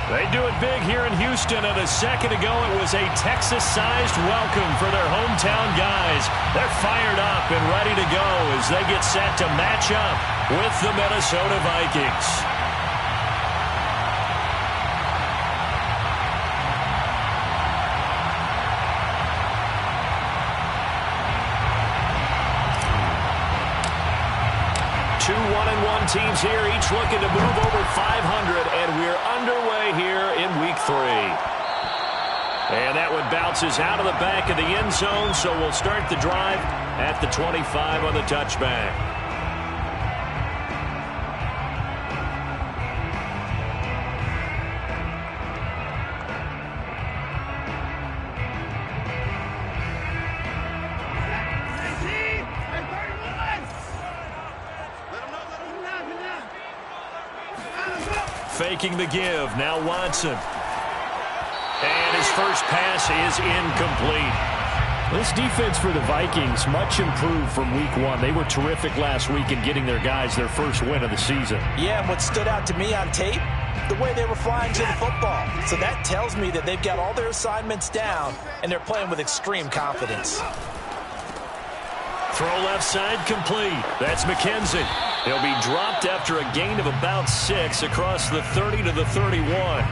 They do it big here in Houston, and a second ago it was a Texas-sized welcome for their hometown guys. They're fired up and ready to go as they get set to match up with the Minnesota Vikings. Two 1-1 teams here, each looking to move over 500, and we're underway here in Week 3. And that one bounces out of the back of the end zone, so we'll start the drive at the 25 on the touchback. Faking the give, now Watson. And his first pass is incomplete. This defense for the Vikings, much improved from Week 1. They were terrific last week in getting their guys their first win of the season. Yeah, and what stood out to me on tape, the way they were flying to the football. So that tells me that they've got all their assignments down, and they're playing with extreme confidence. Throw left side complete. That's McKenzie. He'll be dropped after a gain of about 6 across the 30 to the 31.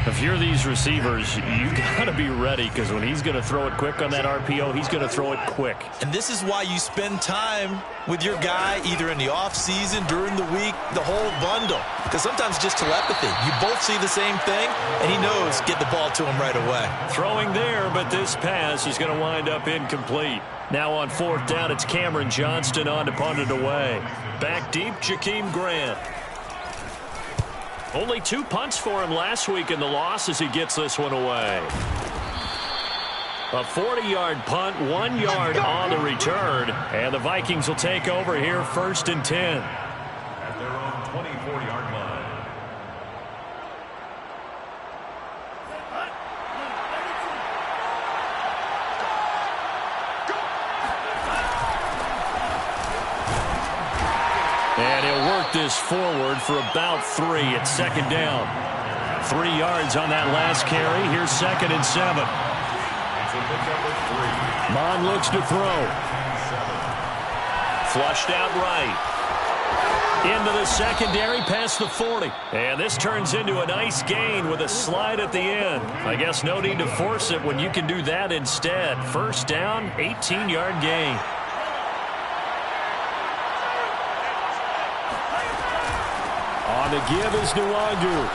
If you're these receivers, you got to be ready, because when he's going to throw it quick on that RPO, he's going to throw it quick. And this is why you spend time with your guy either in the offseason, during the week, the whole bundle. Because sometimes just telepathy. You both see the same thing, and he knows get the ball to him right away. Throwing there, but this pass is going to wind up incomplete. Now on 4th down, it's Cameron Johnston on to punt it away. Back deep, Jakeem Grant. Only 2 punts for him last week in the loss as he gets this one away. A 40-yard punt, 1 yard on the return. And the Vikings will take over here 1st and 10. At their own 24-yard line. And he'll work this forward for about 3 at 2nd down. 3 yards on that last carry. Here's 2nd and 7. Mon looks to throw. Flushed out right. Into the secondary past the 40. And this turns into a nice gain with a slide at the end. I guess no need to force it when you can do that instead. 1st down, 18-yard gain. On the give is Nwangu.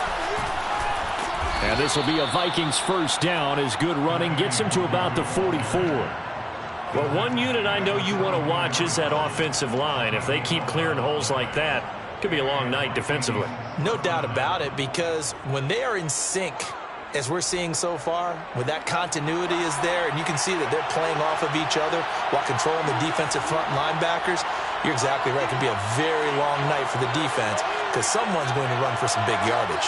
And this will be a Vikings 1st down as good running gets him to about the 44. Well, one unit I know you want to watch is that offensive line. If they keep clearing holes like that, it could be a long night defensively. No doubt about it, because when they are in sync, as we're seeing so far, when that continuity is there, and you can see that they're playing off of each other while controlling the defensive front linebackers, you're exactly right. It could be a very long night for the defense because someone's going to run for some big yardage.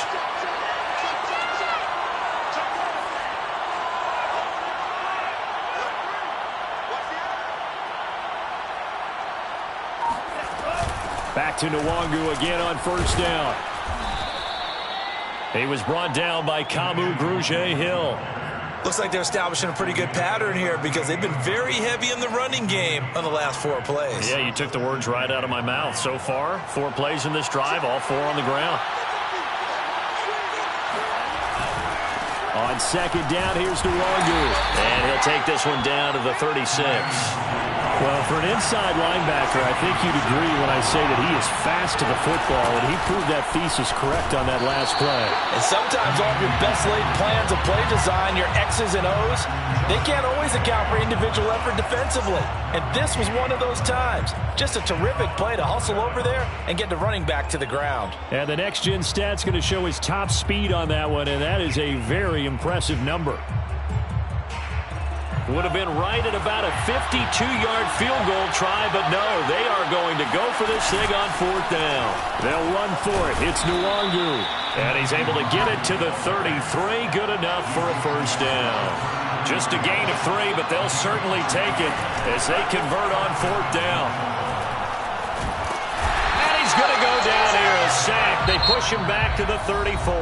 Back to Nwangu again on 1st down. He was brought down by Kamu Grugier-Hill. Looks like they're establishing a pretty good pattern here because they've been very heavy in the running game on the last 4 plays. Yeah, you took the words right out of my mouth. So far, 4 plays in this drive, all 4 on the ground. On 2nd down, here's Nwangu. And he'll take this one down to the 36. Well, for an inside linebacker, I think you'd agree when I say that he is fast to the football, and he proved that thesis correct on that last play. And sometimes all of your best laid plans of play design, your X's and O's, they can't always account for individual effort defensively. And this was one of those times. Just a terrific play to hustle over there and get the running back to the ground. And the next-gen stat's going to show his top speed on that one, and that is a very impressive number. Would have been right at about a 52-yard field goal try, but no, they are going to go for this thing on 4th down. They'll run for it. It's Nwangu. And he's able to get it to the 33. Good enough for a 1st down. Just a gain of 3, but they'll certainly take it as they convert on 4th down. And he's going to go down here, a sack They push him back to the 34.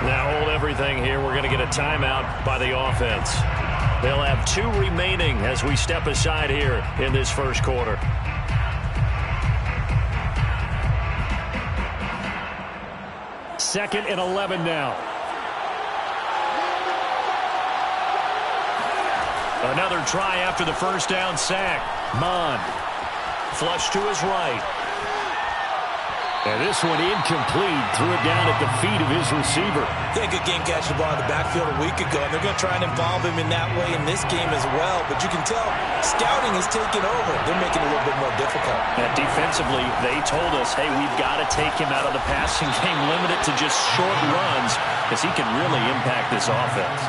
Now hold everything here. We're going to get a timeout by the offense. They'll have 2 remaining as we step aside here in this first quarter. Second and 11 now. Another try after the first down sack. Mon. Flush to his right. And this one incomplete. Threw it down at the feet of his receiver. Yeah, good game catching the ball in the backfield a week ago, and they're going to try and involve him in that way in this game as well. But you can tell scouting is taking over. They're making it a little bit more difficult. And defensively, they told us, hey, we've got to take him out of the passing game, limit it to just short runs, because he can really impact this offense.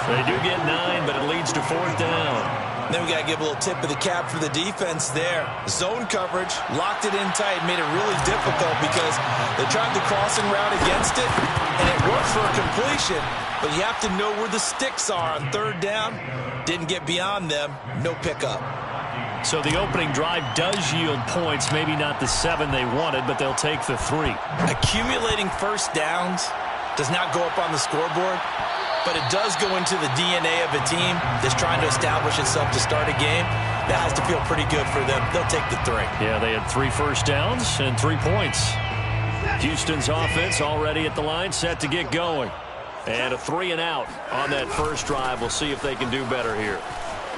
They do get 9, but it leads to 4th down. Then we got to give a little tip of the cap for the defense there. Zone coverage, locked it in tight, made it really difficult because they tried the crossing route against it, and it worked for a completion, but you have to know where the sticks are on 3rd down. Didn't get beyond them, no pickup. So the opening drive does yield points, maybe not the 7 they wanted, but they'll take the 3. Accumulating first downs does not go up on the scoreboard, but it does go into the DNA of a team that's trying to establish itself to start a game. That has to feel pretty good for them. They'll take the 3. Yeah, they had 3 first downs and 3 points. Houston's offense already at the line, set to get going. And a 3 and out on that first drive. We'll see if they can do better here.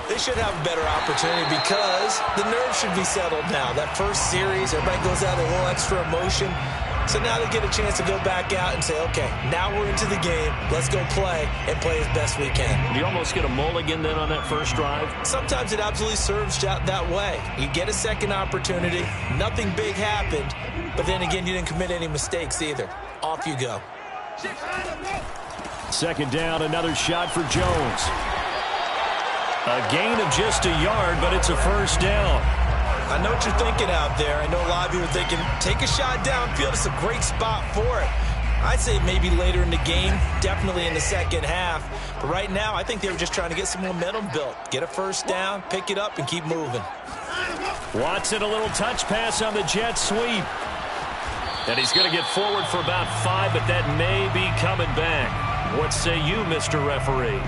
They should have a better opportunity because the nerves should be settled now. That first series, everybody goes out with a little extra emotion. So now they get a chance to go back out and say, okay, now we're into the game. Let's go play and play as best we can. Do you almost get a mulligan then on that first drive? Sometimes it absolutely serves out that way. You get a second opportunity. Nothing big happened. But then again, you didn't commit any mistakes either. Off you go. Second down, another shot for Jones. A gain of just a yard, but it's a first down. I know what you're thinking out there. I know a lot of you are thinking, take a shot downfield. It's a great spot for it. I'd say maybe later in the game, definitely in the second half. But right now, I think they were just trying to get some momentum built. Get a first down, pick it up, and keep moving. Watson, a little touch pass on the jet sweep. And he's going to get forward for about 5, but that may be coming back. What say you, Mr. Referee?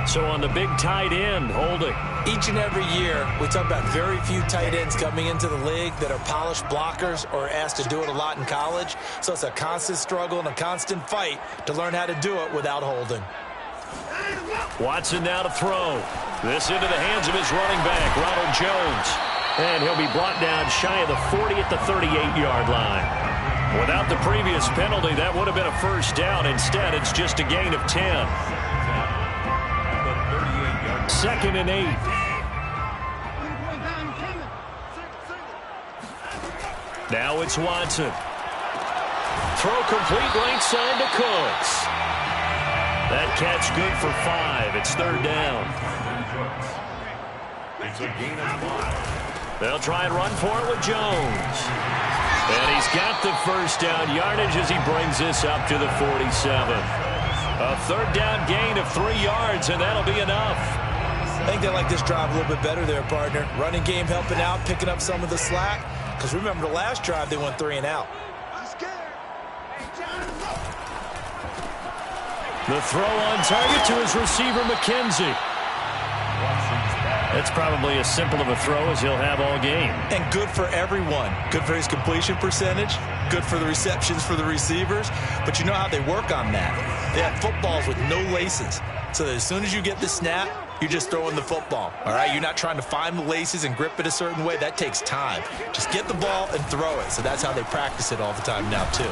So on the big tight end, holding. Each and every year, we talk about very few tight ends coming into the league that are polished blockers or asked to do it a lot in college. So it's a constant struggle and a constant fight to learn how to do it without holding. Watson now to throw. This into the hands of his running back, Ronald Jones. And he'll be brought down shy of the 40 at the 38-yard line. Without the previous penalty, that would have been a first down. Instead, it's just a gain of 10. Second and 8. Now it's Watson. Throw complete right side to Cooks. That catch good for 5. It's 3rd down. It's a gain of 5. They'll try and run for it with Jones. And he's got the first down yardage as he brings this up to the 47. A 3rd down gain of 3 yards, and that'll be enough. I think they like this drive a little bit better there, partner. Running game helping out, picking up some of the slack. Because remember, the last drive, they went 3 and out. The throw on target to his receiver, McKenzie. That's probably as simple of a throw as he'll have all game. And good for everyone. Good for his completion percentage. Good for the receptions for the receivers. But you know how they work on that. They have footballs with no laces. So that as soon as you get the snap, you're just throwing the football. All right? You're not trying to find the laces and grip it a certain way. That takes time. Just get the ball and throw it. So that's how they practice it all the time now, too.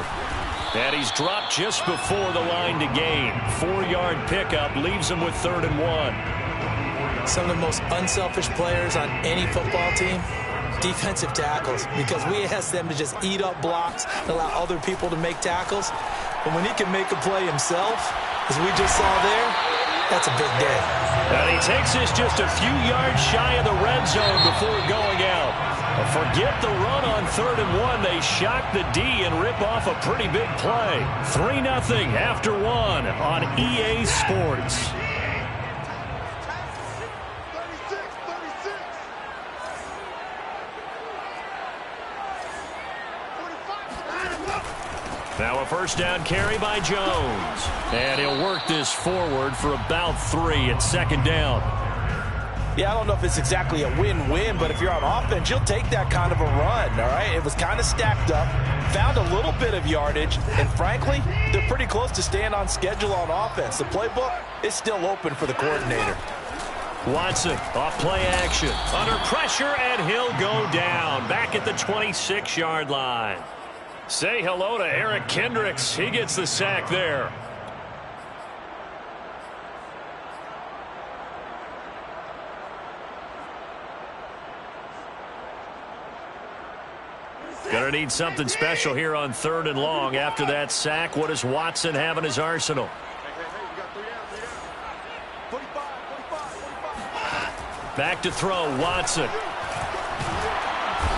And he's dropped just before the line to gain. 4-yard pickup leaves him with 3rd and 1. Some of the most unselfish players on any football team, defensive tackles, because we ask them to just eat up blocks and allow other people to make tackles. But when he can make a play himself, as we just saw there, that's a big day. And he takes this just a few yards shy of the red zone before going out. Forget the run on 3rd and 1. They shock the D and rip off a pretty big play. 3-0 after 1 on EA Sports. first down carry by Jones. And he'll work this forward for about 3 at second down. Yeah, I don't know if it's exactly a win-win, but if you're on offense, you'll take that kind of a run, all right? It was kind of stacked up, found a little bit of yardage, and frankly, they're pretty close to staying on schedule on offense. The playbook is still open for the coordinator. Watson off play action. Under pressure, and he'll go down. Back at the 26-yard line. Say hello to Eric Kendricks. He gets the sack there. Gonna need something special here on 3rd and long. After that sack, what does Watson have in his arsenal? Back to throw, Watson.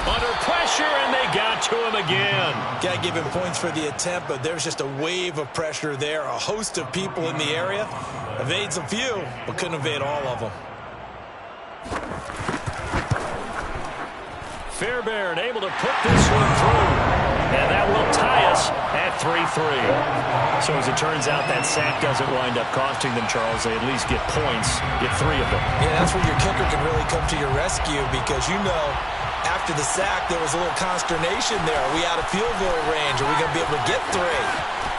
Under pressure, and they got to him again. Got to give him points for the attempt, but there's just a wave of pressure there. A host of people in the area. Evades a few, but couldn't evade all of them. Fairbairn able to put this one through. And that will tie us at 3-3. So as it turns out, that sack doesn't wind up costing them, Charles. They at least get points, get 3 of them. Yeah, that's where your kicker can really come to your rescue because you know after the sack there was a little consternation there. Are we out of field goal range? Are we going to be able to get 3?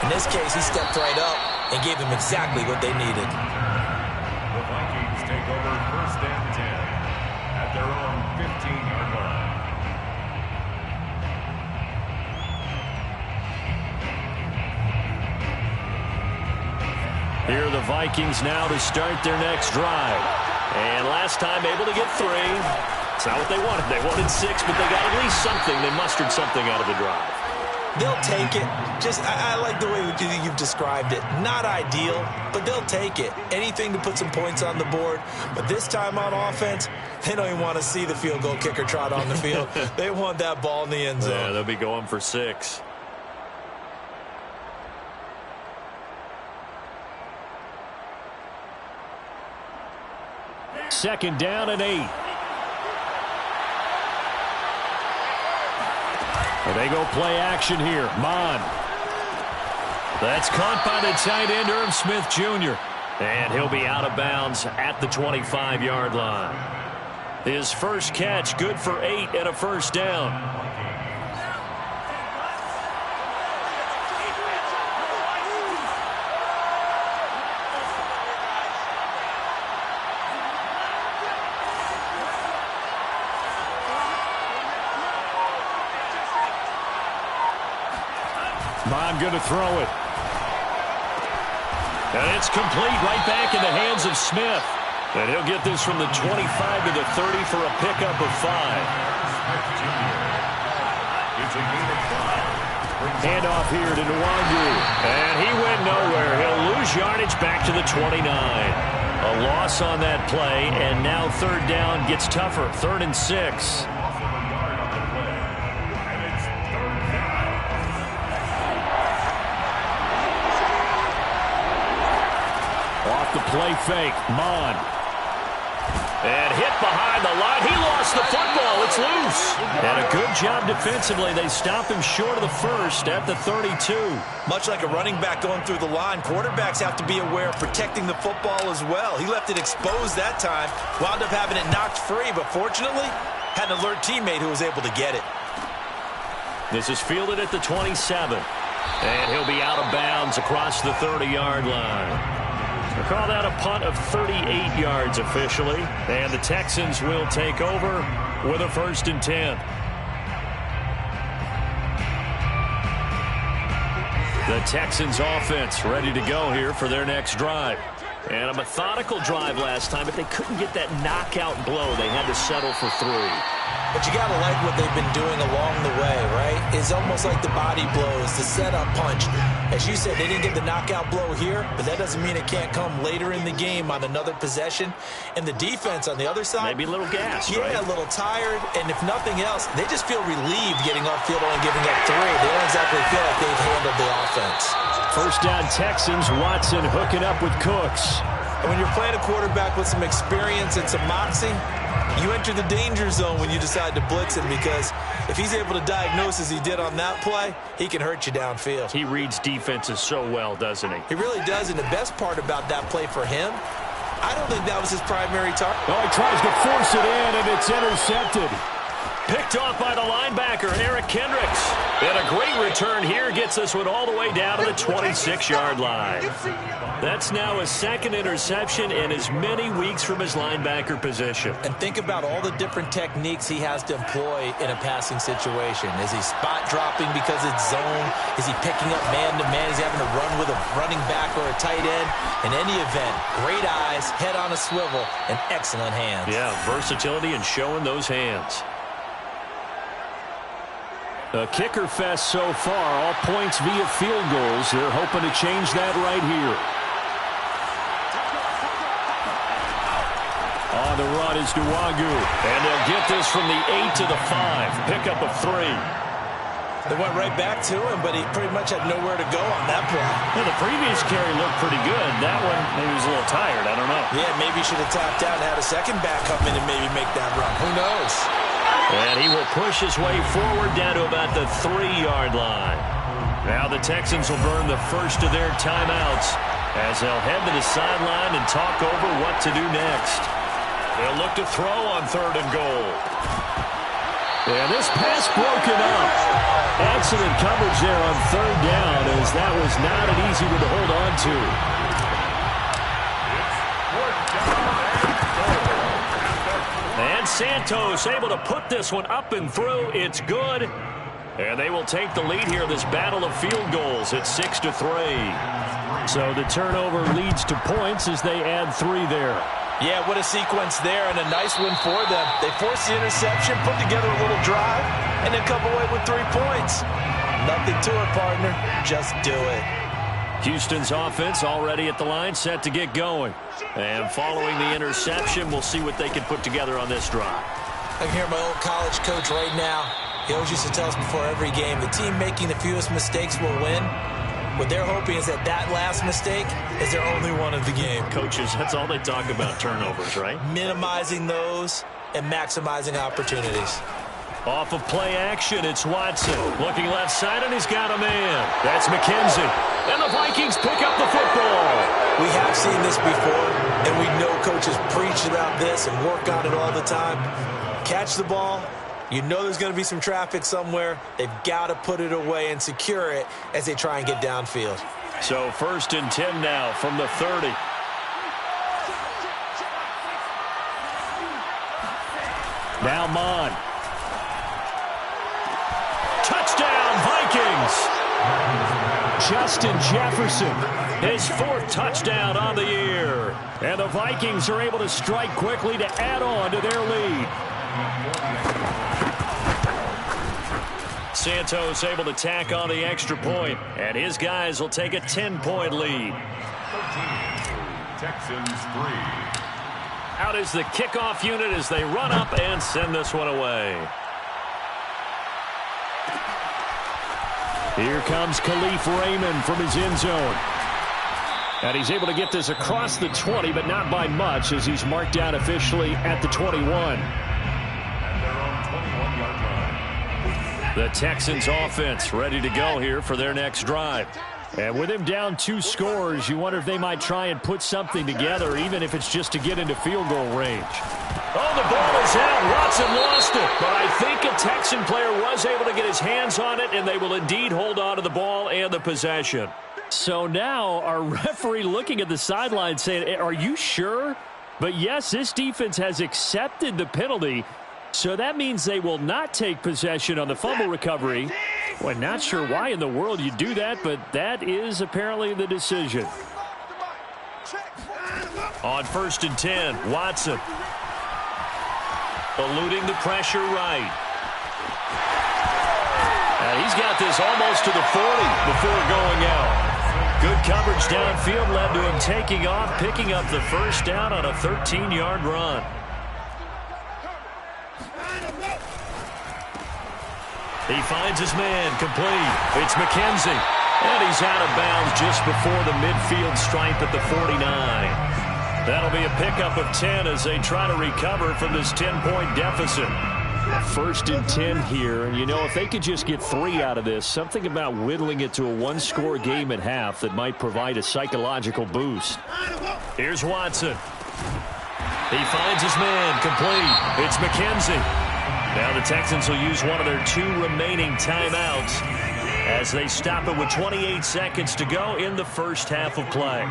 In this case, he stepped right up and gave them exactly what they needed. The Vikings take over 1st and 10 at their own 15-yard line. Here are the Vikings now to start their next drive. And last time able to get 3. It's not what they wanted. They wanted 6, but they got at least something. They mustered something out of the drive. They'll take it. I like the way you've described it. Not ideal, but they'll take it. Anything to put some points on the board. But this time on offense, they don't even want to see the field goal kicker trot on the field. They want that ball in the end zone. Yeah, they'll be going for 6. Second down and 8. And they go play action here. Mon. That's caught by the tight end, Irv Smith Jr. And he'll be out of bounds at the 25-yard line. His first catch, good for 8 and a first down. Mon going to throw it. And it's complete right back in the hands of Smith. And he'll get this from the 25 to the 30 for a pickup of 5. Handoff here to Nwangu. And he went nowhere. He'll lose yardage back to the 29. A loss on that play, and now 3rd down gets tougher. 3rd and 6. Off the play fake, Mon. And hit behind the line. He lost the football. It's loose. And a good job defensively. They stop him short of the first at the 32. Much like a running back going through the line, quarterbacks have to be aware of protecting the football as well. He left it exposed that time. Wound up having it knocked free, but fortunately, had an alert teammate who was able to get it. This is fielded at the 27. And he'll be out of bounds across the 30-yard line. We'll call that a punt of 38 yards officially. And the Texans will take over with a 1st and 10. The Texans offense ready to go here for their next drive. And a methodical drive last time, but they couldn't get that knockout blow. They had to settle for 3. But you got to like what they've been doing along the way, right? It's almost like the body blows, the setup punch. As you said, they didn't get the knockout blow here, but that doesn't mean it can't come later in the game on another possession. And the defense on the other side, maybe a little gassed, yeah, right? A little tired. And if nothing else, they just feel relieved getting off field and giving up 3. They don't exactly feel like they've handled the offense. First down Texans, Watson hooking up with Cooks. And when you're playing a quarterback with some experience and some moxie, You enter the danger zone when you decide to blitz him, because if he's able to diagnose as he did on that play, he can hurt you downfield. He reads defenses so well, doesn't he? He really does, and the best part about that play for him, I don't think that was his primary target. Oh, he tries to force it in, and it's intercepted. Picked off by the linebacker, Eric Kendricks. And a great return here gets this one all the way down to the 26-yard line. That's now his second interception in as many weeks from his linebacker position. And think about all the different techniques he has to employ in a passing situation. Is he spot dropping because it's zone? Is he picking up man-to-man? Is he having to run with a running back or a tight end? In any event, great eyes, head on a swivel, and excellent hands. Yeah, versatility and showing those hands. A kicker fest so far, all points via field goals. They're hoping to change that right here. On the run is Nwangu, and they'll get this from the 8 to the 5. Pick up of 3. They went right back to him, but he pretty much had nowhere to go on that play. Well, the previous carry looked pretty good. That one, maybe he was a little tired. I don't know. Yeah, maybe he should have tapped out and had a second back come in and maybe make that run. Who knows? And he will push his way forward down to about the 3-yard line. Now the Texans will burn the first of their timeouts as they'll head to the sideline and talk over what to do next. They'll look to throw on 3rd and goal. And this pass broken up. Excellent coverage there on 3rd down, as that was not an easy one to hold on to. And Santos able to put this one up and through. It's good. And they will take the lead here in this battle of field goals at 6-3. So the turnover leads to points as they add 3 there. Yeah, what a sequence there, and a nice win for them. They forced the interception, put together a little drive, and then come away with 3 points. Nothing to it, partner. Just do it. Houston's offense already at the line, set to get going. And following the interception, we'll see what they can put together on this drive. I can hear my old college coach right now. He always used to tell us before every game, the team making the fewest mistakes will win. What they're hoping is that that last mistake is their only one of the game. Coaches, that's all they talk about, turnovers, right? Minimizing those and maximizing opportunities. Off of play action, it's Watson. Looking left side, and he's got a man. That's McKenzie. And the Vikings pick up the football. We have seen this before, and we know coaches preach about this and work on it all the time. Catch the ball. You know there's going to be some traffic somewhere. They've got to put it away and secure it as they try and get downfield. So 1st and 10 now from the 30. Now Mon. Touchdown, Vikings! Justin Jefferson, his 4th touchdown on the year. And the Vikings are able to strike quickly to add on to their lead. Santos able to tack on the extra point, and his guys will take a 10-point lead. 13, Texans 3. Out is the kickoff unit as they run up and send this one away. Here comes Khalif Raymond from his end zone. And he's able to get this across the 20, but not by much, as he's marked down officially at the 21. The Texans offense ready to go here for their next drive. And with him down 2 scores, you wonder if they might try and put something together, even if it's just to get into field goal range. Oh, the ball is out. Watson lost it. But I think a Texan player was able to get his hands on it, and they will indeed hold on to the ball and the possession. So now our referee looking at the sideline saying, are you sure? But yes, this defense has accepted the penalty. So that means they will not take possession on the fumble recovery. Well, not sure why in the world you do that, but that is apparently the decision. On 1st and 10, Watson. Eluding the pressure right. And he's got this almost to the 40 before going out. Good coverage downfield led to him taking off, picking up the 1st down on a 13-yard run. He finds his man complete. It's McKenzie. And he's out of bounds just before the midfield stripe at the 49. That'll be a pickup of 10 as they try to recover from this 10-point deficit. First and 10 here, and if they could just get 3 out of this, something about whittling it to a one-score game at half that might provide a psychological boost. Here's Watson. He finds his man, complete. It's McKenzie. Now the Texans will use one of their 2 remaining timeouts as they stop it with 28 seconds to go in the first half of play.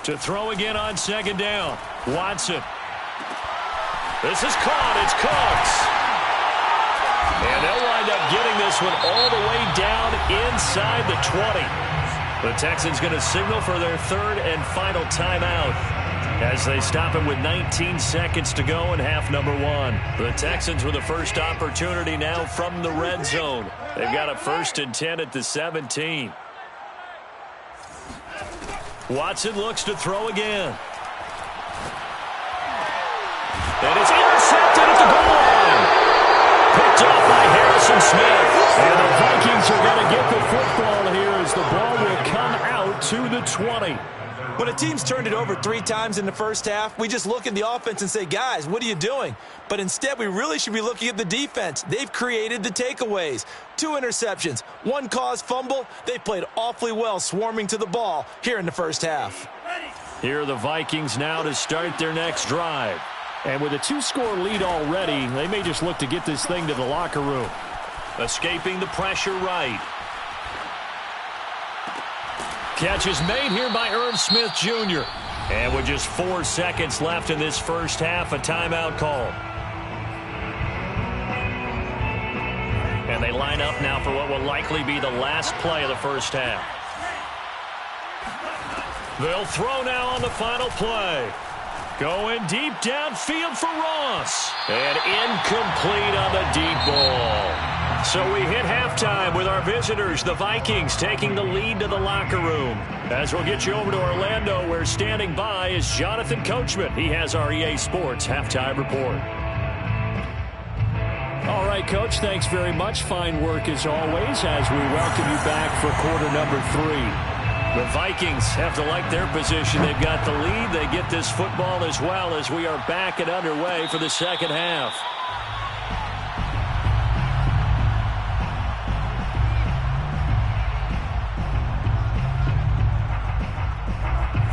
To throw again on second down. Watson. This is caught. It's Cooks. And they'll wind up getting this one all the way down inside the 20. The Texans going to signal for their 3rd and final timeout as they stop it with 19 seconds to go in half number 1. The Texans with the first opportunity now from the red zone. They've got a 1st and 10 at the 17. Watson looks to throw again. And it's intercepted at the goal line. Picked off by Harrison Smith. And the Vikings are going to get the football here as the ball will come out to the 20. When a team's turned it over 3 times in the first half, we just look at the offense and say, guys, what are you doing? But instead, we really should be looking at the defense. They've created the takeaways. 2 interceptions, 1 caused fumble. They played awfully well swarming to the ball here in the first half. Here are the Vikings now to start their next drive. And with a 2-score lead already, they may just look to get this thing to the locker room. Escaping the pressure right. Catch is made here by Irv Smith Jr. And with just 4 seconds left in this first half, a timeout call. And they line up now for what will likely be the last play of the first half. They'll throw now on the final play. Going deep downfield for Ross. And incomplete on the deep ball. So we hit halftime with our visitors, the Vikings, taking the lead to the locker room. As we'll get you over to Orlando, where standing by is Jonathan Coachman. He has our EA Sports Halftime Report. All right, Coach, thanks very much. Fine work as always as we welcome you back for quarter number 3. The Vikings have to like their position. They've got the lead. They get this football as well as we are back and underway for the second half.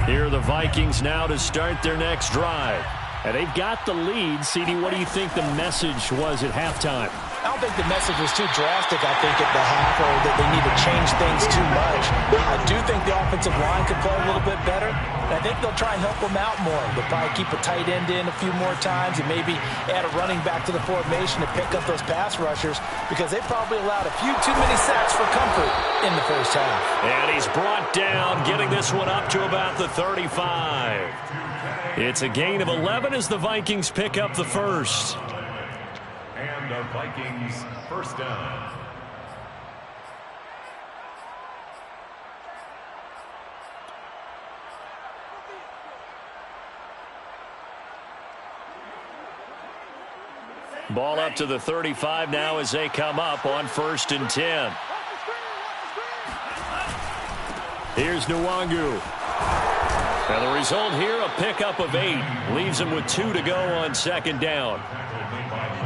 Here are the Vikings now to start their next drive. And they've got the lead. CD, what do you think the message was at halftime? I don't think the message was too drastic, I think, at the half, or that they need to change things too much. I do think the offensive line could play a little bit better. And I think they'll try and help them out more. They'll probably keep a tight end in a few more times and maybe add a running back to the formation to pick up those pass rushers because they probably allowed a few too many sacks for comfort in the first half. And he's brought down, getting this one up to about the 35. It's a gain of 11 as the Vikings pick up the first. And the Vikings first down. Ball up to the 35 now as they come up on 1st and 10. Here's Nwangu. And the result here, a pickup of 8. Leaves him with 2 to go on second down.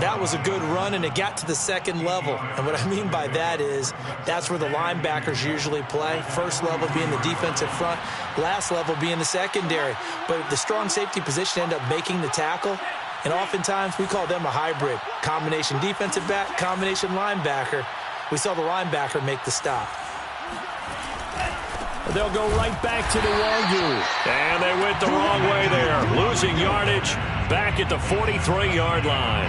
That was a good run, and it got to the second level. And what I mean by that is that's where the linebackers usually play. First level being the defensive front, last level being the secondary. But the strong safety position ended up making the tackle. And oftentimes we call them a hybrid. Combination defensive back, combination linebacker. We saw the linebacker make the stop. They'll go right back to the Nwangu. And they went the wrong way there. Losing yardage back at the 43-yard line.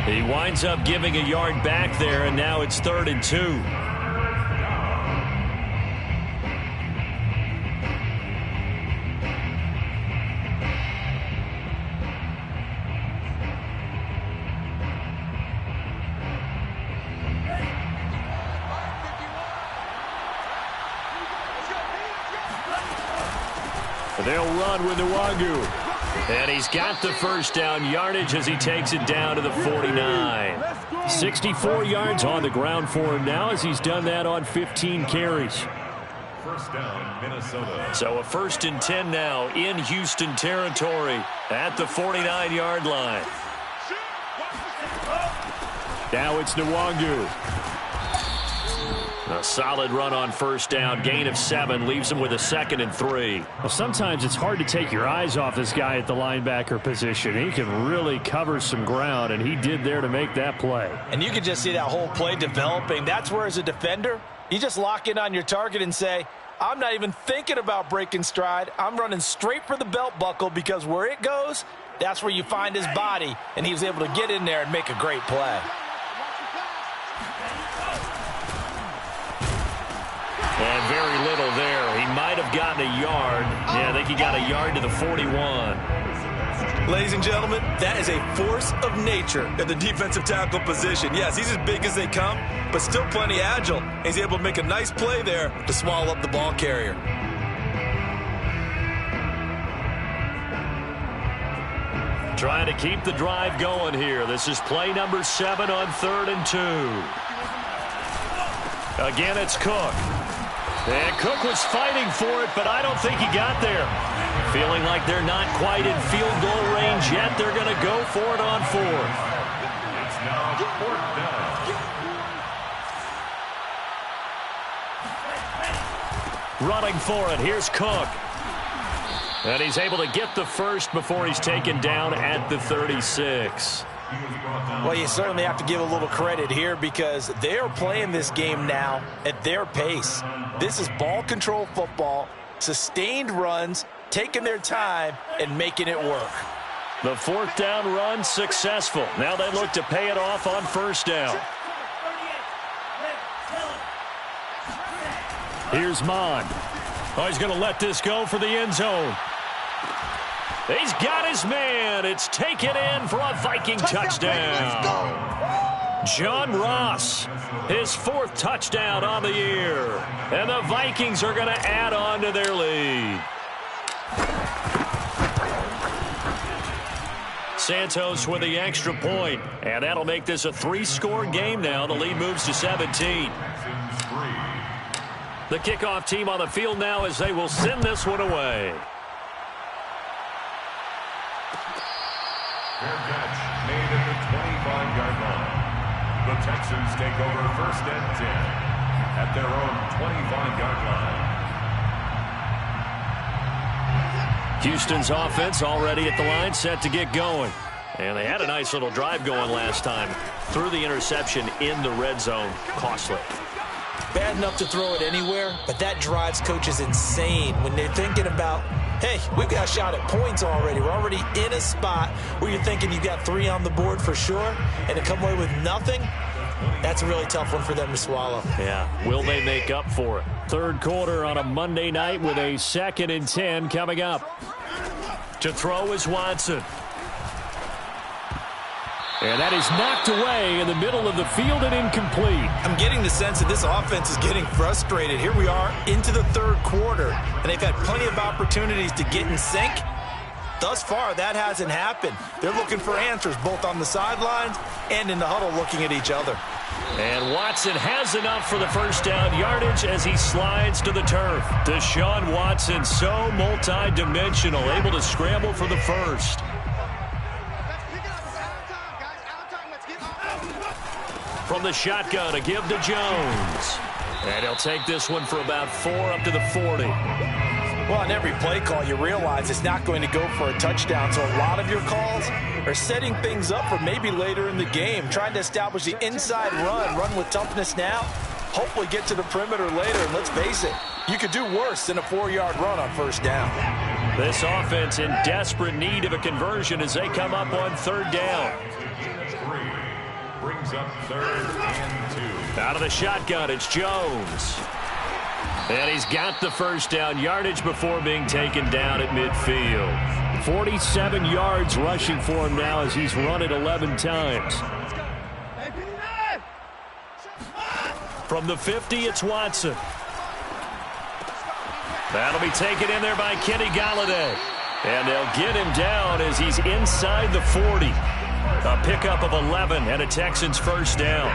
He winds up giving a yard back there, and now it's 3rd and 2. They'll run with Nwangu. And he's got the first down yardage as he takes it down to the 49. 64 yards on the ground for him now as he's done that on 15 carries. First down, Minnesota. So a 1st and 10 now in Houston territory at the 49-yard line. Now it's Nwangu. A solid run on first down, gain of 7, leaves him with a 2nd and 3. Well, sometimes it's hard to take your eyes off this guy at the linebacker position. He can really cover some ground, and he did there to make that play. And you can just see that whole play developing. That's where, as a defender, you just lock in on your target and say, I'm not even thinking about breaking stride. I'm running straight for the belt buckle, because where it goes, that's where you find his body, and he was able to get in there and make a great play. And very little there. He might have gotten a yard. Yeah, I think he got a yard to the 41. Ladies and gentlemen, that is a force of nature at the defensive tackle position. Yes, he's as big as they come, but still plenty agile. He's able to make a nice play there to swallow up the ball carrier. Trying to keep the drive going here. This is play number 7 on 3rd and 2. Again, it's Cook. And Cook was fighting for it, but I don't think he got there. Feeling like they're not quite in field goal range yet. They're going to go for it on 4th. It's now 4th down. Running for it. Here's Cook. And he's able to get the first before he's taken down at the 36. Well, you certainly have to give a little credit here, because they're playing this game now at their pace. This is ball control football, sustained runs, taking their time and making it work. The 4th down run successful. Now they look to pay it off on 1st down. Here's Mond. Oh, he's going to let this go for the end zone. He's got his man. It's taken in for a Viking touchdown. John Ross, his 4th touchdown on the year. And the Vikings are going to add on to their lead. Santos with the extra point. And that'll make this a 3-score game now. The lead moves to 17. The kickoff team on the field now as they will send this one away. Fair catch made at the 25-yard line. The Texans take over 1st and 10 at their own 25-yard line. Houston's offense already at the line, set to get going. And they had a nice little drive going last time. Threw the interception in the red zone. Costly. Bad enough to throw it anywhere, but that drives coaches insane when they're thinking about, hey, we've got a shot at points already. We're already in a spot where you're thinking you've got 3 on the board for sure, and to come away with nothing, that's a really tough one for them to swallow. Yeah, will they make up for it? 3rd quarter on a Monday night with a 2nd and 10 coming up. To throw is Watson. And that is knocked away in the middle of the field and incomplete. I'm getting the sense that this offense is getting frustrated. Here we are into the 3rd quarter, and they've had plenty of opportunities to get in sync. Thus far, that hasn't happened. They're looking for answers both on the sidelines and in the huddle looking at each other. And Watson has enough for the 1st down yardage as he slides to the turf. Deshaun Watson, so multi-dimensional, able to scramble for the 1st. From the shotgun, a give to Jones. And he'll take this one for about 4 up to the 40. Well, on every play call, you realize it's not going to go for a touchdown. So a lot of your calls are setting things up for maybe later in the game, trying to establish the inside run with toughness now, hopefully get to the perimeter later. And let's face it, you could do worse than a 4-yard run on 1st down. This offense in desperate need of a conversion as they come up on 3rd down. Brings up 3rd and 2. Out of the shotgun, it's Jones. And he's got the 1st down yardage before being taken down at midfield. 47 yards rushing for him now as he's run it 11 times. From the 50, it's Watson. That'll be taken in there by Kenny Golladay. And they'll get him down as he's inside the 40. A pickup of 11 and a Texans first down.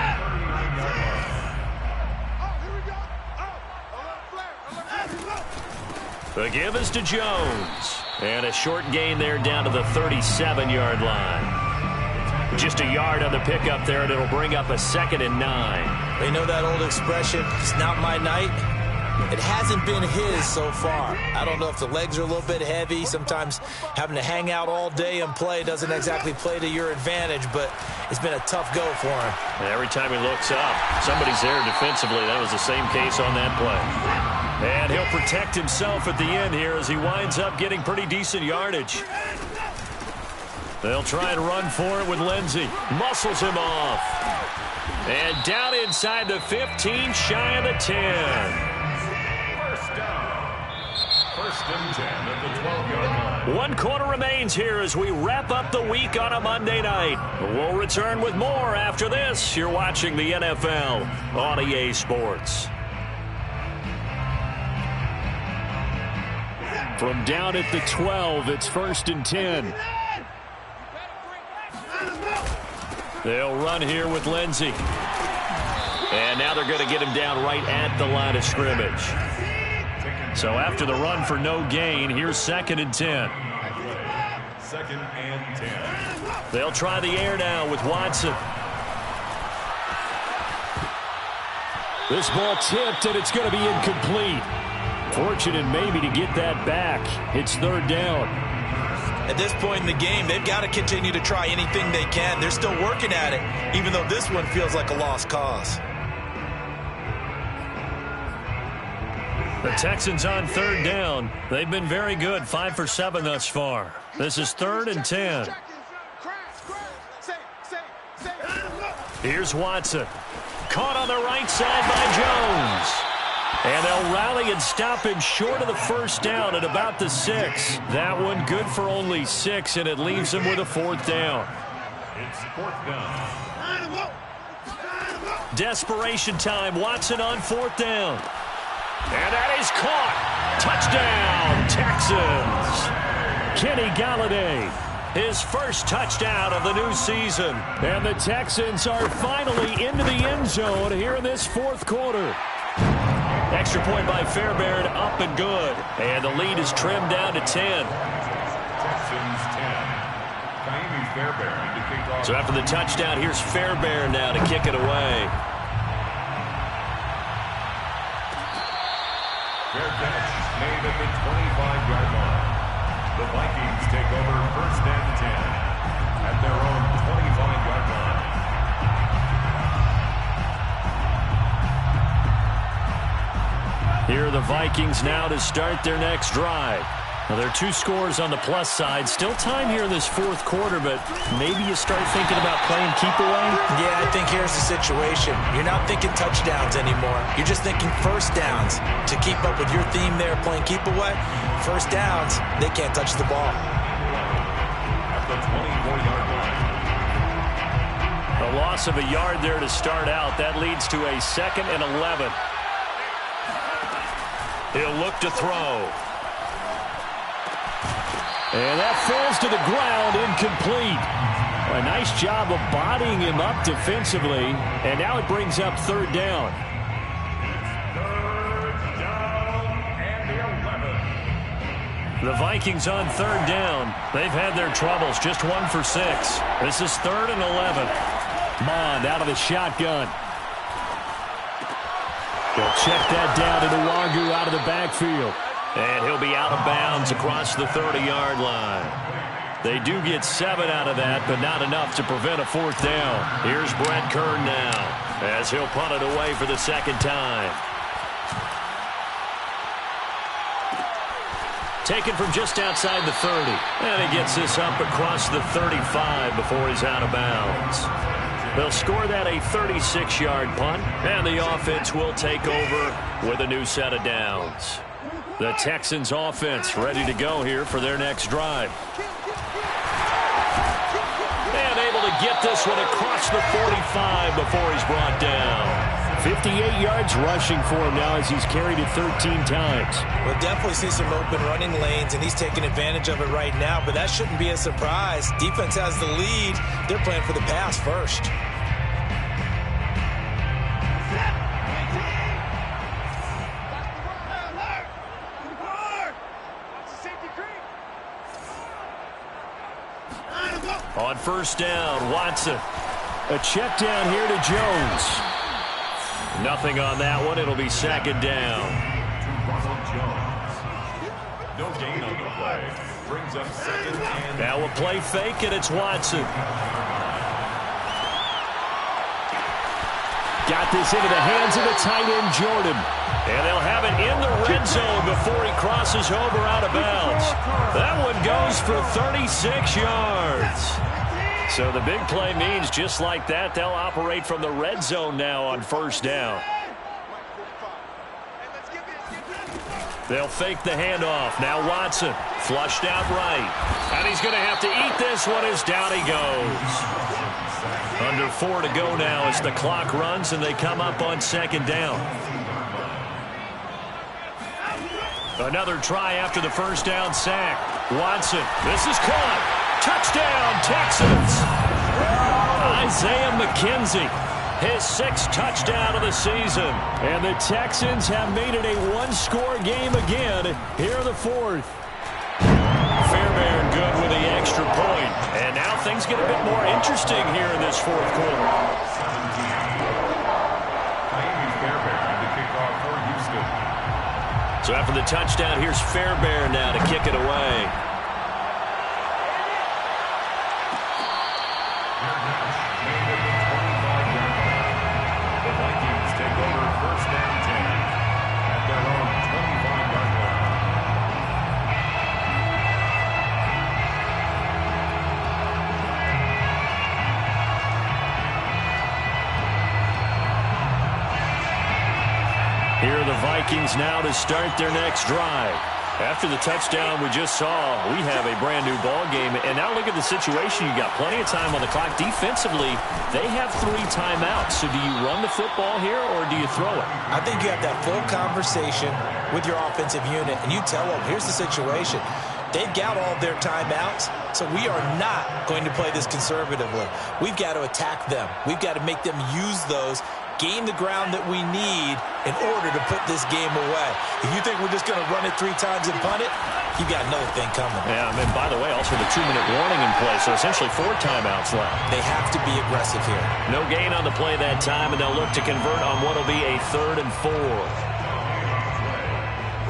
The give is to Jones. And a short gain there down to the 37-yard line. Just a yard on the pickup there, and it'll bring up a 2nd and 9. They know that old expression, it's not my night. It hasn't been his so far. I don't know if the legs are a little bit heavy. Sometimes having to hang out all day and play doesn't exactly play to your advantage, but it's been a tough go for him. And every time he looks up, somebody's there defensively. That was the same case on that play. And he'll protect himself at the end here as he winds up getting pretty decent yardage. They'll try and run for it with Lindsey. Muscles him off. And down inside the 15, shy of the 10. First and 10 at the 12-yard line. 1 quarter remains here as we wrap up the week on a Monday night. We'll return with more after this. You're watching the NFL on EA Sports. From down at the 12, it's 1st and 10. They'll run here with Lindsey. And now they're going to get him down right at the line of scrimmage. So after the run for no gain, here's 2nd and 10. 2nd and 10. They'll try the air now with Watson. This ball tipped, and it's going to be incomplete. Fortunate maybe to get that back. It's 3rd down. At this point in the game, they've got to continue to try anything they can. They're still working at it, even though this one feels like a lost cause. The Texans on 3rd down. They've been very good, 5 for 7 thus far. This is 3rd and 10. Here's Watson. Caught on the right side by Jones. And they'll rally and stop him short of the 1st down at about the 6. That one good for only 6, and it leaves him with a 4th down. It's 4th down. Desperation time. Watson on 4th down. And that is caught. Touchdown, Texans. Kenny Galladay, his first touchdown of the new season. And the Texans are finally into the end zone here in this 4th quarter. Extra point by Fairbairn, up and good. And the lead is trimmed down to 10. Texans 10. Fairbairn to kick off. So after the touchdown, here's Fairbairn now to kick it away. Fair catch made at the 25-yard line. The Vikings take over 1st and 10 at their own 25-yard line. Here are the Vikings now to start their next drive. Now, there are 2 scores on the plus side. Still time here in this 4th quarter, but maybe you start thinking about playing keep away? Yeah, I think here's the situation. You're not thinking touchdowns anymore. You're just thinking 1st downs. To keep up with your theme there, playing keep away, 1st downs, they can't touch the ball. At the 24-yard line. A loss of a yard there to start out. That leads to a 2nd and 11. He'll look to throw. And that falls to the ground, incomplete. A nice job of bodying him up defensively. And now it brings up 3rd down. 3rd down and the 11. The Vikings on 3rd down. They've had their troubles, just 1 for 6. This is 3rd and 11. Mond out of the shotgun. They'll check that down to Nwangu out of the backfield. And he'll be out of bounds across the 30-yard line. They do get 7 out of that, but not enough to prevent a 4th down. Here's Brett Kern now as he'll punt it away for the 2nd time. Taken from just outside the 30. And he gets this up across the 35 before he's out of bounds. They'll score that a 36-yard punt, and the offense will take over with a new set of downs. The Texans offense ready to go here for their next drive. And able to get this one across the 45 before he's brought down. 58 yards rushing for him now as he's carried it 13 times. We'll definitely see some open running lanes, and he's taking advantage of it right now, but that shouldn't be a surprise. Defense has the lead. They're playing for the pass first. On first down, Watson. A check down here to Jones. Nothing on that one. It'll be second down. No gain on the play. Brings up second and... Now a play fake, and it's Watson. Got this into the hands of the tight end, Jordan. And they'll have it in the red zone before he crosses over out of bounds. That one goes for 36 yards. So the big play means just like that, they'll operate from the red zone now on first down. They'll fake the handoff. Now Watson flushed out right. And he's going to have to eat this one as down he goes. Under 4 to go now as the clock runs and they come up on second down. Another try after the first down sack. Watson, this is caught. Touchdown, Texans. Isaiah McKenzie, his 6th touchdown of the season. And the Texans have made it a one-score game again here in the 4th. Fairbairn good with the extra point. And now things get a bit more interesting here in this 4th quarter. So after the touchdown, here's Fairbairn now to kick it away. The Vikings take over first down 10 at their own 25-yard line. Here are the Vikings now to start their next drive. After the touchdown we just saw, we have a brand new ball game. And now look at the situation. You got plenty of time on the clock. Defensively, they have 3 timeouts. So do you run the football here or do you throw it? I think you have that full conversation with your offensive unit, and you tell them, here's the situation. They've got all their timeouts, so we are not going to play this conservatively. We've got to attack them. We've got to make them use those, gain the ground that we need in order to put this game away. If you think we're just going to run it 3 times and punt it, you got another thing coming. Yeah, and by the way, also the 2-minute warning in play, so essentially 4 timeouts left. They have to be aggressive here. No gain on the play that time, and they'll look to convert on what will be a 3rd and 4.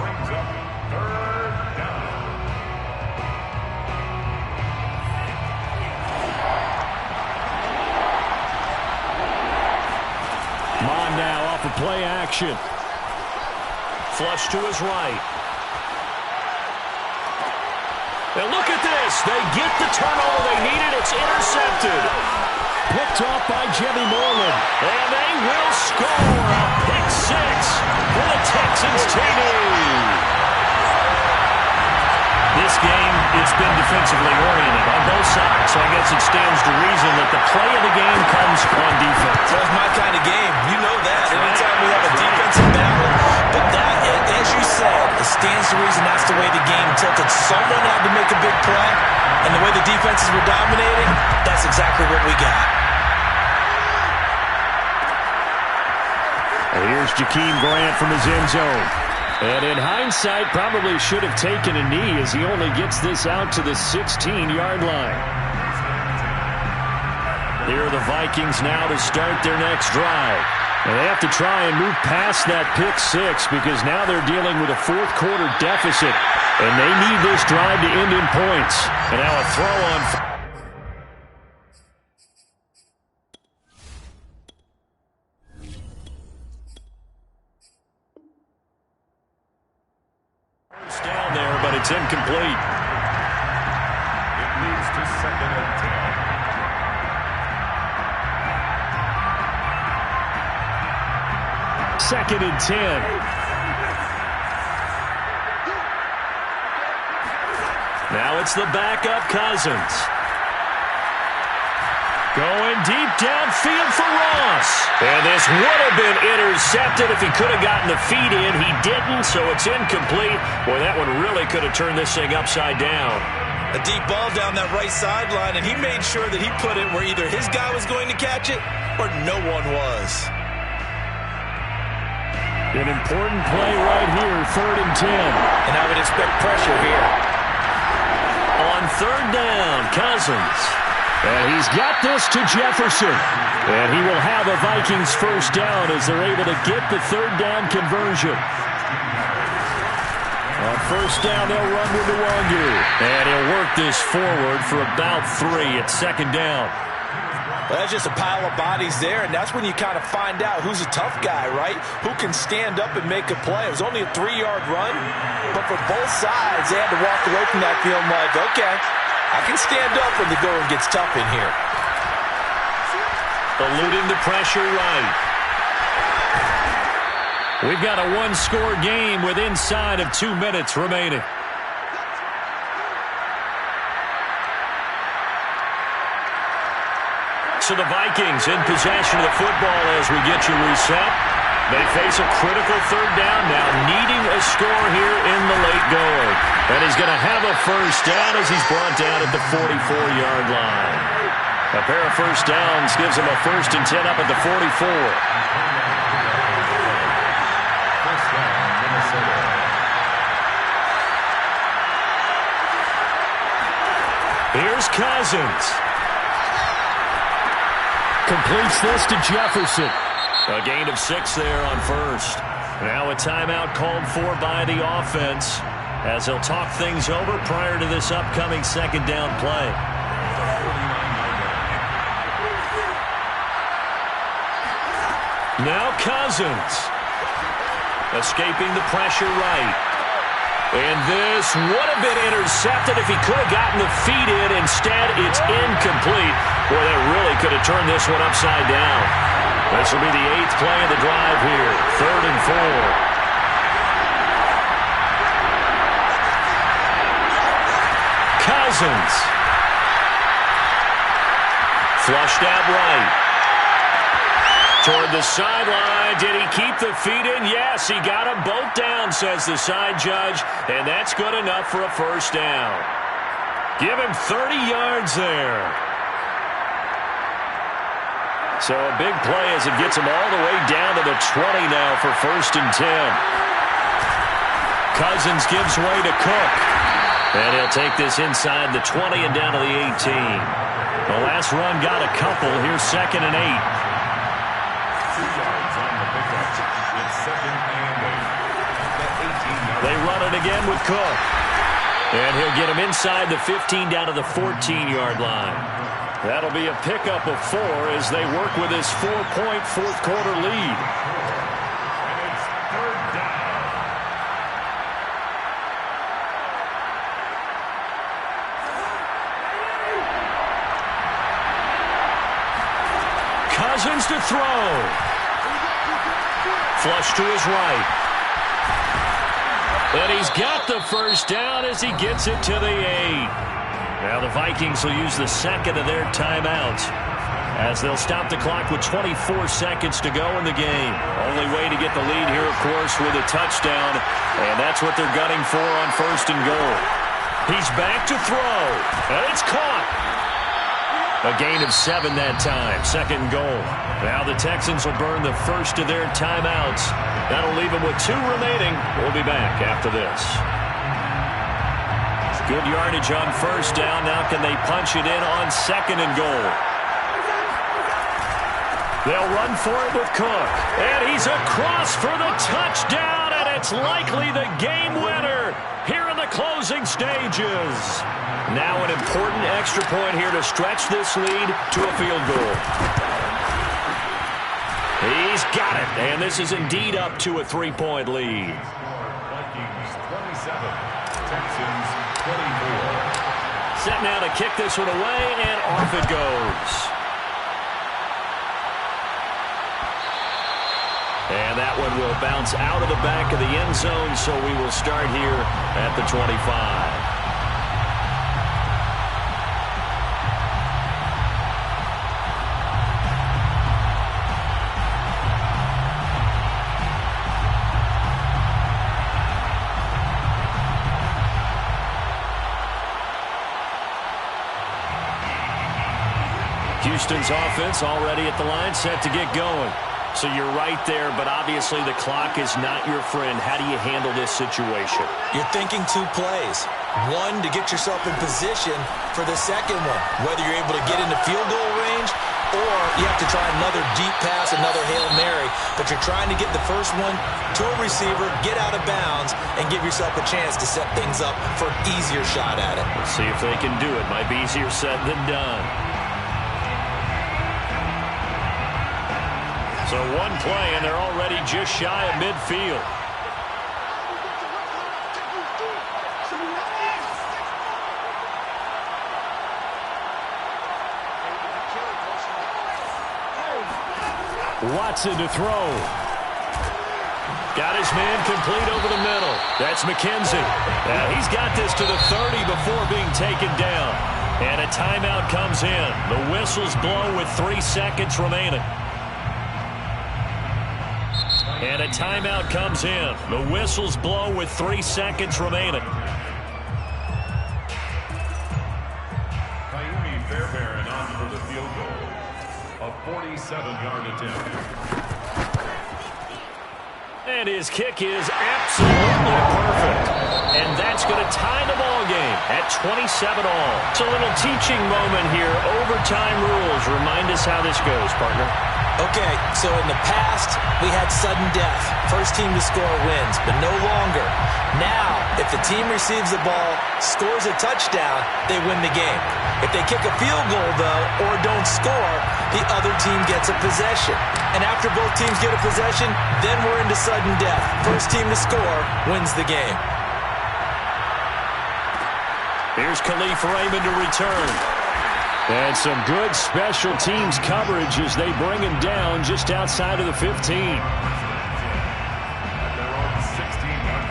Brings up third down. Mon now off of play action. Flush to his right. And look at this. They get the turnover they needed. It's intercepted. Picked off by Jimmy Moreland. And they will score a pick 6 for the Texans TD. This game, it's been defensively oriented on both sides, so I guess it stands to reason that the play of the game comes on defense. That's my kind of game. You know that. Anytime we have a defensive battle, but that, as you said, it stands to reason that's the way the game tilted. Someone had to make a big play, and the way the defenses were dominating, that's exactly what we got. And here's Jakeem Grant from his end zone. And in hindsight, probably should have taken a knee as he only gets this out to the 16-yard line. Here are the Vikings now to start their next drive. And they have to try and move past that pick 6 because now they're dealing with a 4th quarter deficit. And they need this drive to end in points. And now a throw on. First down there, but it's incomplete. It leads to second and 10. Second and 10. Now it's the backup Cousins. Going deep downfield for Ross. And this would have been intercepted if he could have gotten the feet in. He didn't, so it's incomplete. Boy, that one really could have turned this thing upside down. A deep ball down that right sideline, and he made sure that he put it where either his guy was going to catch it or no one was. An important play right here, 3rd and 10. And I would expect pressure here. On 3rd down, Cousins. And he's got this to Jefferson. And he will have a Vikings first down as they're able to get the 3rd down conversion. On 1st down, they'll run with Nwangu. And he'll work this forward for about 3 at 2nd down. Well, that's just a pile of bodies there, and that's when you kind of find out who's a tough guy, right? Who can stand up and make a play. It was only a 3-yard run, but for both sides, they had to walk away from that feeling like, okay, I can stand up when the going gets tough in here. Eluding the pressure right. We've got a 1-score game with inside of 2 minutes remaining. So the Vikings in possession of the football as we get you reset. They face a critical 3rd down now, needing a score here in the late going. And he's going to have a first down as he's brought down at the 44-yard line. A pair of first downs gives him a 1st and 10 up at the 44. Here's Cousins. Completes this to Jefferson. A gain of 6 there on 1st. Now a timeout called for by the offense as they'll talk things over prior to this upcoming 2nd down play. Now Cousins. Escaping the pressure right. And this would have been intercepted if he could have gotten the feet in. Instead, it's incomplete. Boy, that really could have turned this one upside down. This will be the 8th play of the drive here. 3rd and 4. Cousins. Flushed out right. Toward the sideline. Did he keep the feet in? Yes, he got them both down, says the side judge. And that's good enough for a first down. Give him 30 yards there. So a big play as it gets him all the way down to the 20 now for 1st and 10. Cousins gives way to Cook. And he'll take this inside the 20 and down to the 18. The last run got a couple. Here's 2nd and 8. They run it again with Cook. And he'll get him inside the 15 down to the 14-yard line. That'll be a pickup of 4 as they work with his 4-point 4th quarter lead. And it's 3rd down. Cousins to throw. Flush to his right. And he's got the first down as he gets it to the 8. Now the Vikings will use the 2nd of their timeouts as they'll stop the clock with 24 seconds to go in the game. Only way to get the lead here, of course, with a touchdown. And that's what they're gunning for on 1st and goal. He's back to throw. And it's caught. A gain of 7 that time. 2nd and goal. Now the Texans will burn the first of their timeouts. That'll leave them with 2 remaining. We'll be back after this. Good yardage on 1st down. Now can they punch it in on 2nd and goal? They'll run for it with Cook. And he's across for the touchdown. And it's likely the game winner here in the closing stages. Now an important extra point here to stretch this lead to a field goal. He's got it, and this is indeed up to a 3-point lead. Vikings 27, Texans 24. Set now to kick this one away, and off it goes. And that one will bounce out of the back of the end zone, so we will start here at the 25. 3 Houston's offense already at the line, set to get going. So you're right there, but obviously the clock is not your friend. How do you handle this situation? You're thinking 2 plays. One, to get yourself in position for the second one, whether you're able to get into field goal range or you have to try another deep pass, another Hail Mary, but you're trying to get the first one to a receiver, get out of bounds, and give yourself a chance to set things up for an easier shot at it. Let's see if they can do it. Might be easier said than done. So one play, and they're already just shy of midfield. Watson to throw. Got his man complete over the middle. That's McKenzie. He's got this to the 30 before being taken down. And a timeout comes in. The whistles blow with 3 seconds remaining. And a timeout comes in. The whistles blow with 3 seconds remaining. Fairbairn on for the field goal. A 47-yard attempt. And his kick is absolutely perfect. And that's going to tie the ball game at 27 all. It's a little teaching moment here. Overtime rules. Remind us how this goes, partner. Okay, so in the past, we had sudden death. First team to score wins, but no longer. Now, if the team receives the ball, scores a touchdown, they win the game. If they kick a field goal, though, or don't score, the other team gets a possession. And after both teams get a possession, then we're into sudden death. First team to score wins the game. Here's Khalif Raymond to return. And some good special teams coverage as they bring him down just outside of the 15. At their own 16-yard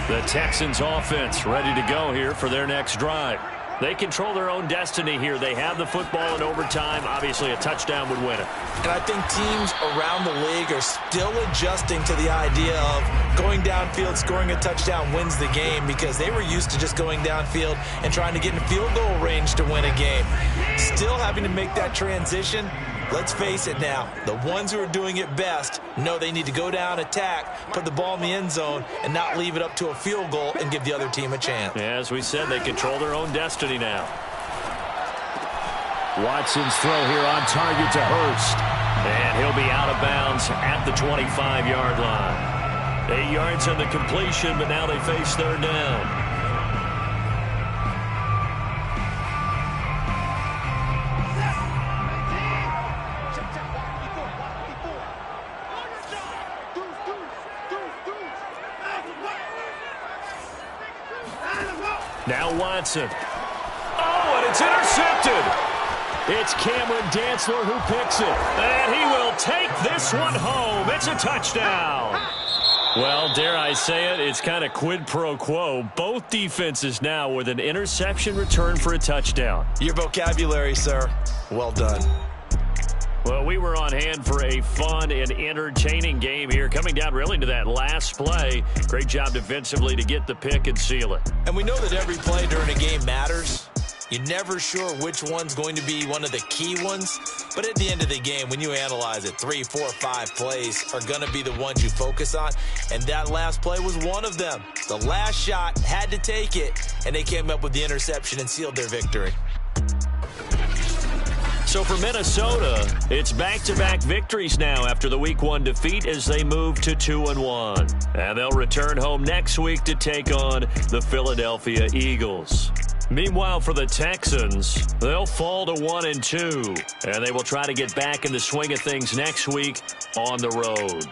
line. The Texans offense ready to go here for their next drive. They control their own destiny here. They have the football in overtime. Obviously, a touchdown would win it. And I think teams around the league are still adjusting to the idea of going downfield, scoring a touchdown wins the game, because they were used to just going downfield and trying to get in field goal range to win a game. Still having to make that transition. Let's face it now, the ones who are doing it best know they need to go down, attack, put the ball in the end zone, and not leave it up to a field goal and give the other team a chance. Yeah, as we said, they control their own destiny now. Watson's throw here on target to Hurst. And he'll be out of bounds at the 25-yard line. 8 yards on the completion, but now they face third down. Now Watson. Oh, and it's intercepted. It's Cameron Dantzler who picks it. And he will take this one home. It's a touchdown. Well, dare I say it, it's kind of quid pro quo. Both defenses now with an interception return for a touchdown. Your vocabulary, sir. Well done. Well, we were on hand for a fun and entertaining game here, coming down really to that last play. Great job defensively to get the pick and seal it. And we know that every play during a game matters. You're never sure which one's going to be one of the key ones. But at the end of the game, when you analyze it, 3, 4, 5 plays are going to be the ones you focus on. And that last play was one of them. The last shot had to take it, and they came up with the interception and sealed their victory. So for Minnesota, it's back-to-back victories now after the Week 1 defeat as they move to 2-1. And they'll return home next week to take on the Philadelphia Eagles. Meanwhile, for the Texans, they'll fall to 1-2, and they will try to get back in the swing of things next week on the road.